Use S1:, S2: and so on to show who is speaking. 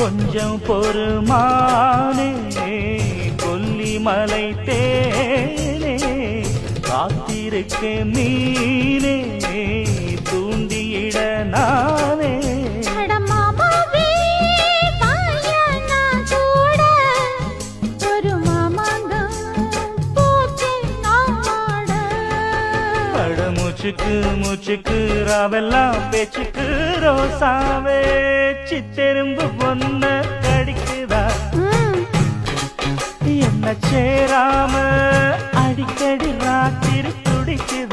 S1: கொஞ்சம் பொறுமானே கொல்லிமலை தேனே காத்திருக்க மீனே தூண்டியிட நானே மூச்சுக்கு மூச்சுக்கு ராவெல்லாம் பேச்சுக்கு ரோசாவே சித்தெரும்பு பொண்ண கடிக்குதா என்ன சேராம அடிக்கடி ராத்திரி துடிக்குதா